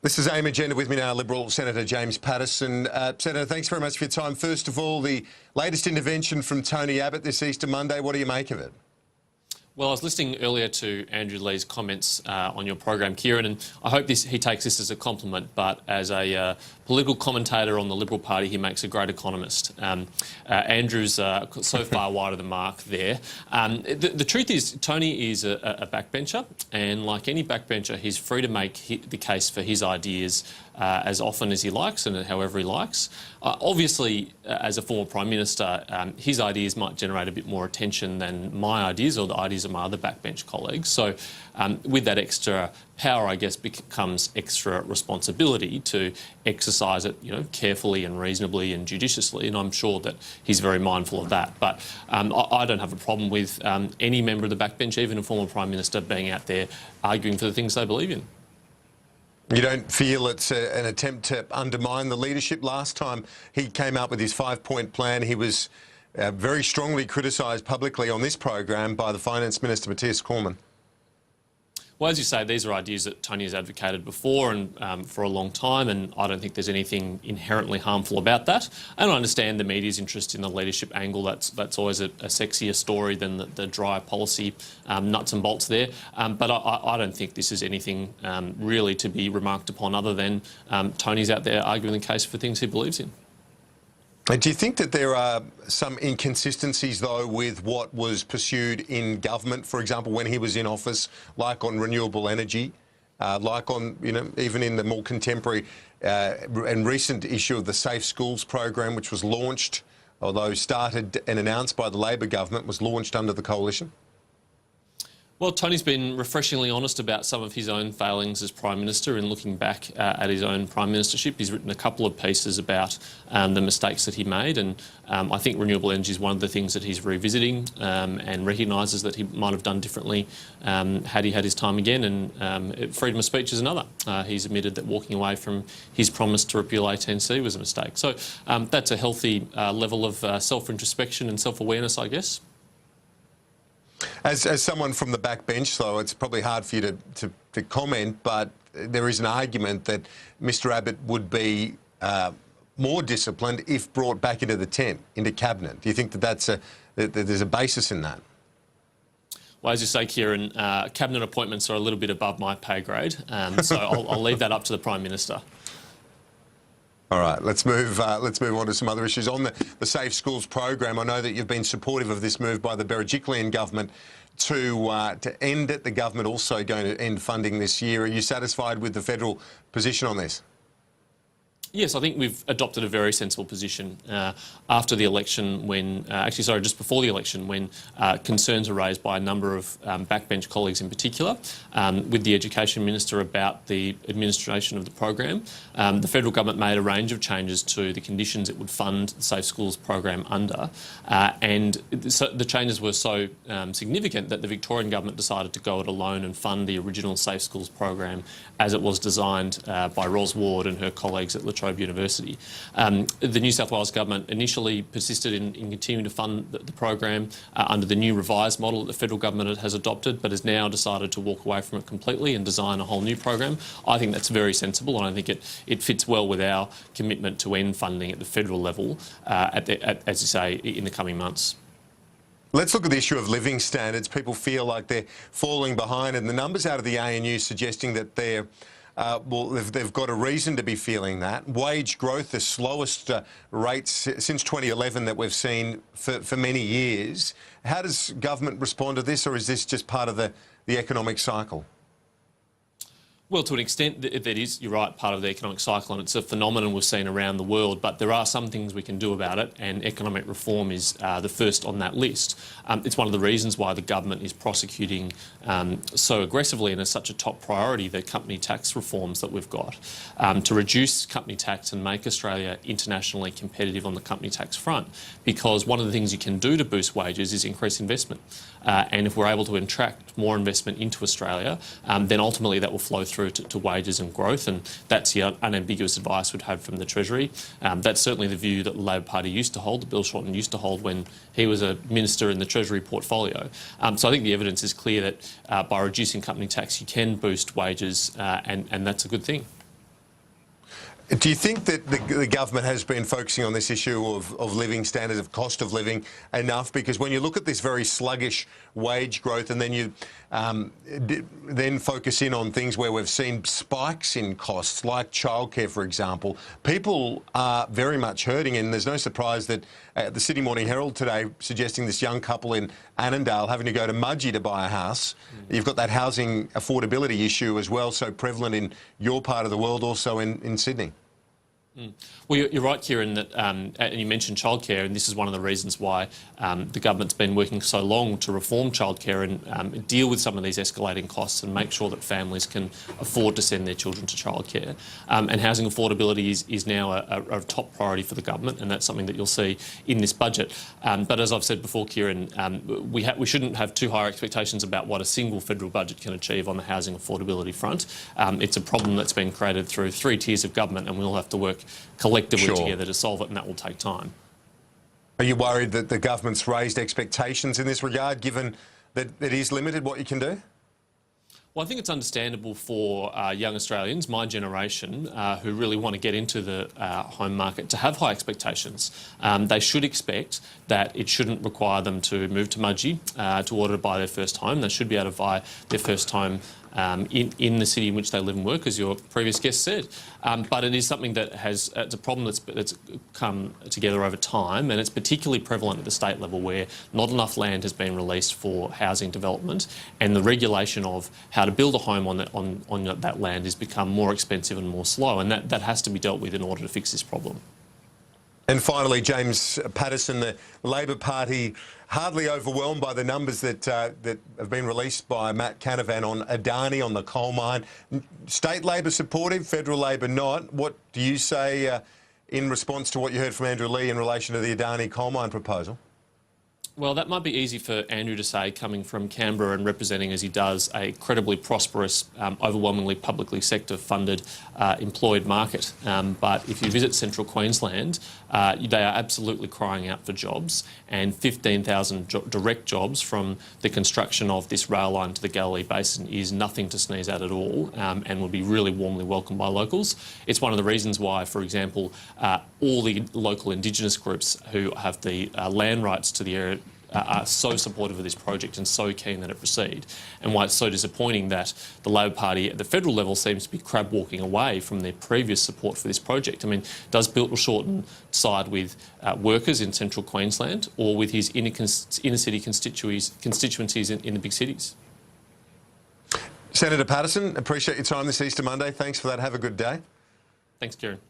This is AIM Agenda. With me now, Liberal Senator James Paterson. Senator, thanks very much for your time. First of all, the latest intervention from Tony Abbott this Easter Monday, what do you make of it? Well, I was listening earlier to Andrew Lee's comments on your program, Kieran, and I hope he takes this as a compliment, but as a political commentator on the Liberal Party, he makes a great economist. Andrew's so far wide of the mark there. The truth is, Tony is a backbencher, and like any backbencher, he's free to make the case for his ideas as often as he likes and however he likes. Obviously, as a former Prime Minister, his ideas might generate a bit more attention than my ideas or the ideas of my other backbench colleagues. So with that extra power, I guess, becomes extra responsibility to exercise it, carefully and reasonably and judiciously, and I'm sure that he's very mindful of that. But I don't have a problem with any member of the backbench, even a former Prime Minister, being out there arguing for the things they believe in. You don't feel it's an attempt to undermine the leadership? Last time he came out with his 5-point plan, he was very strongly criticised publicly on this program by the Finance Minister, Matthias Cormann. Well, as you say, these are ideas that Tony has advocated before and for a long time, and I don't think there's anything inherently harmful about that. And I understand the media's interest in the leadership angle. That's always a sexier story than the dry policy nuts and bolts there. But I don't think this is anything really to be remarked upon other than Tony's out there arguing the case for things he believes in. Do you think that there are some inconsistencies, though, with what was pursued in government, for example, when he was in office, like on renewable energy, like on, even in the more contemporary and recent issue of the Safe Schools program, which was launched, although started and announced by the Labor government, was launched under the coalition? Well, Tony's been refreshingly honest about some of his own failings as Prime Minister and looking back at his own Prime Ministership. He's written a couple of pieces about the mistakes that he made, and I think renewable energy is one of the things that he's revisiting and recognises that he might have done differently had he had his time again, and freedom of speech is another. He's admitted that walking away from his promise to repeal A10C was a mistake. So that's a healthy level of self-introspection and self-awareness, I guess. As someone from the backbench, though, it's probably hard for you to comment, but there is an argument that Mr Abbott would be more disciplined if brought back into the tent, into Cabinet. Do you think that there's a basis in that? Well, as you say, Kieran, Cabinet appointments are a little bit above my pay grade, so I'll leave that up to the Prime Minister. All right, let's move on to some other issues. On the Safe Schools program, I know that you've been supportive of this move by the Berejiklian government to end it. The government also going to end funding this year. Are you satisfied with the federal position on this? Yes, I think we've adopted a very sensible position after the election when, just before the election, when concerns were raised by a number of backbench colleagues in particular with the Education Minister about the administration of the program. The federal government made a range of changes to the conditions it would fund the Safe Schools program under, and the changes were so significant that the Victorian government decided to go it alone and fund the original Safe Schools program as it was designed by Ros Ward and her colleagues at La Trobe University. The New South Wales government initially persisted in continuing to fund the program under the new revised model that the federal government has adopted, but has now decided to walk away from it completely and design a whole new program. I think that's very sensible, and I think it fits well with our commitment to end funding at the federal level, as you say, in the coming months. Let's look at the issue of living standards. People feel like they're falling behind, and the numbers out of the ANU suggesting that they've got a reason to be feeling that. Wage growth, the slowest rates since 2011 that we've seen for many years. How does government respond to this, or is this just part of the economic cycle? Well, to an extent, that is, you're right, part of the economic cycle, and it's a phenomenon we've seen around the world, but there are some things we can do about it, and economic reform is the first on that list. It's one of the reasons why the government is prosecuting so aggressively and as such a top priority the company tax reforms that we've got to reduce company tax and make Australia internationally competitive on the company tax front, because one of the things you can do to boost wages is increase investment. And if we're able to attract more investment into Australia, then ultimately that will flow through to wages and growth, and that's the unambiguous advice we'd had from the Treasury. That's certainly the view that the Labor Party used to hold, that Bill Shorten used to hold when he was a minister in the Treasury portfolio. So I think the evidence is clear that by reducing company tax you can boost wages, and that's a good thing. Do you think that the government has been focusing on this issue of living standards, of cost of living enough? Because when you look at this very sluggish wage growth and then you then focus in on things where we've seen spikes in costs, like childcare, for example, people are very much hurting. And there's no surprise that the Sydney Morning Herald today suggesting this young couple in Annandale having to go to Mudgee to buy a house. You've got that housing affordability issue as well, so prevalent in your part of the world, also in Sydney. Well, you're right, Kieran, that, and you mentioned childcare, and this is one of the reasons why the government's been working so long to reform childcare and deal with some of these escalating costs and make sure that families can afford to send their children to childcare. And housing affordability is now a top priority for the government, and that's something that you'll see in this budget. But as I've said before, Kieran, we shouldn't have too high expectations about what a single federal budget can achieve on the housing affordability front. It's a problem that's been created through 3 tiers of government, and we'll have to work collectively together to solve it, and that will take time. Are you worried that the government's raised expectations in this regard, given that it is limited what you can do? Well, I think it's understandable for young Australians, my generation, who really want to get into the home market, to have high expectations. They should expect that it shouldn't require them to move to Mudgee to order to buy their first home. They should be able to buy their first home in the city in which they live and work, as your previous guest said. But it is something that it's a problem that's come together over time, and it's particularly prevalent at the state level, where not enough land has been released for housing development, and the regulation of how to build a home on that land has become more expensive and more slow, and that has to be dealt with in order to fix this problem. And finally, James Paterson, the Labor Party hardly overwhelmed by the numbers that have been released by Matt Canavan on Adani, on the coal mine. State Labor supportive, federal Labor not. What do you say in response to what you heard from Andrew Leigh in relation to the Adani coal mine proposal? Well, that might be easy for Andrew to say, coming from Canberra and representing, as he does, a credibly prosperous, overwhelmingly publicly sector-funded employed market. But if you visit central Queensland, they are absolutely crying out for jobs, and 15,000 direct jobs from the construction of this rail line to the Galilee Basin is nothing to sneeze at all, and would be really warmly welcomed by locals. It's one of the reasons why, for example, all the local Indigenous groups who have the land rights to the area are so supportive of this project and so keen that it proceed, and why it's so disappointing that the Labor Party at the federal level seems to be crab walking away from their previous support for this project. I mean, does Bill Shorten side with workers in central Queensland, or with his inner city constituencies in the big cities? Senator Paterson, appreciate your time this Easter Monday. Thanks for that. Have a good day. Thanks, Kieran.